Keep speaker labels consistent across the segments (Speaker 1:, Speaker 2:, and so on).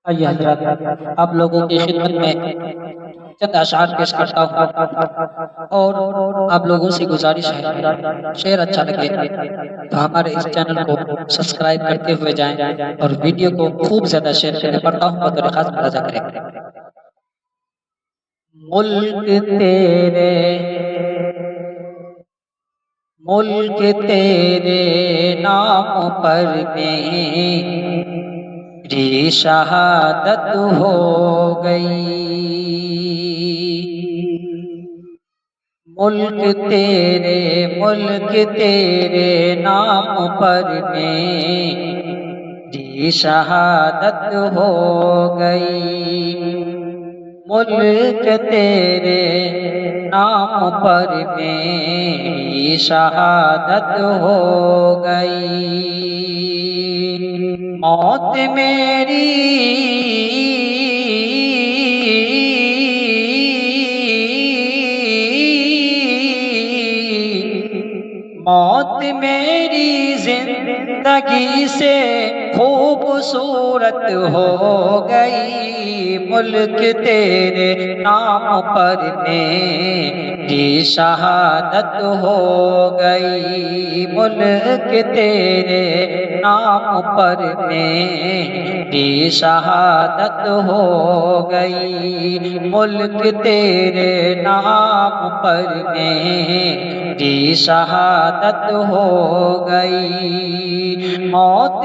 Speaker 1: آئیے حضرات، آپ لوگوں کی خدمت میں چند اشعار پیش کرتا ہوں اور آپ لوگوں سے گزارش ہے شعر اچھا لگے تو ہمارے اس چینل کو سبسکرائب کرتے ہوئے جائیں اور ویڈیو کو خوب زیادہ شیئر کریں۔ پڑھتا ہوں بطور خاص ملاحظہ کریں۔ ملک تیرے نام پر میری شہادت ہو گئی، ملک تیرے نام پر میری شہادت ہو گئی، ملک تیرے نام پر میری شہادت ہو گئی، موت میری زندگی سے خوبصورت ہو گئی، ملک تیرے نام پر میری شہادت ہو گئی، ملک تیرے نام پر میری شہادت ہو گئی، ملک تیرے نام پر میری شہادت ہو گئی، موت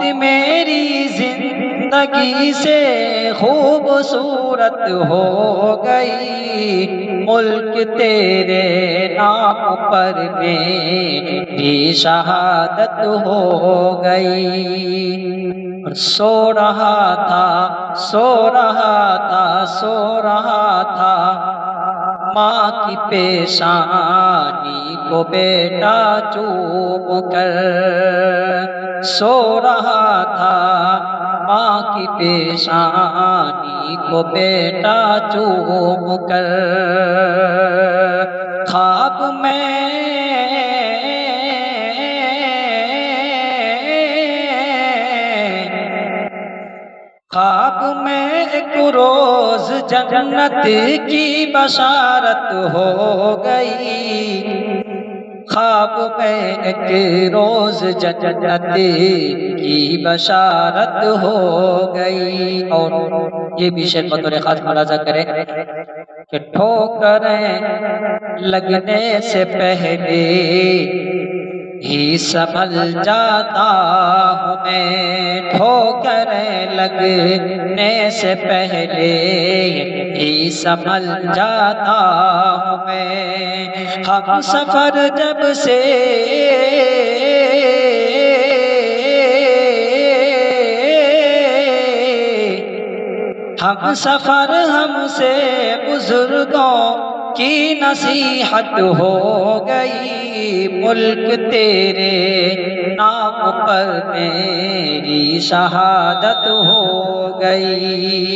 Speaker 1: میری زندگی سے خوبصورت ہو گئی، ملک تیرے نام پر میری شہادت ہو گئی، سو رہا تھا ماں کی پیشانی کو بیٹا چوم کر، سو رہا تھا ماں کی پیشانی کو بیٹا چوم کر، خواب میں ایک روز جنت کی بشارت ہو گئی، خواب میں ایک روز جنت کی بشارت ہو گئی، اور یہ بھی شعر بطور خاص ملاحظہ کریں کہ ٹھوکریں لگنے سے پہلے ہی سنبھل جاتا ہوں میں، ٹھوکریں لگنے سے پہلے ہی سنبھل جاتا ہوں میں، ہم سفر جب سے ہم سے بزرگوں کی نصیحت ہو گئی، ملک تیرے نام پر میری شہادت ہو گئی۔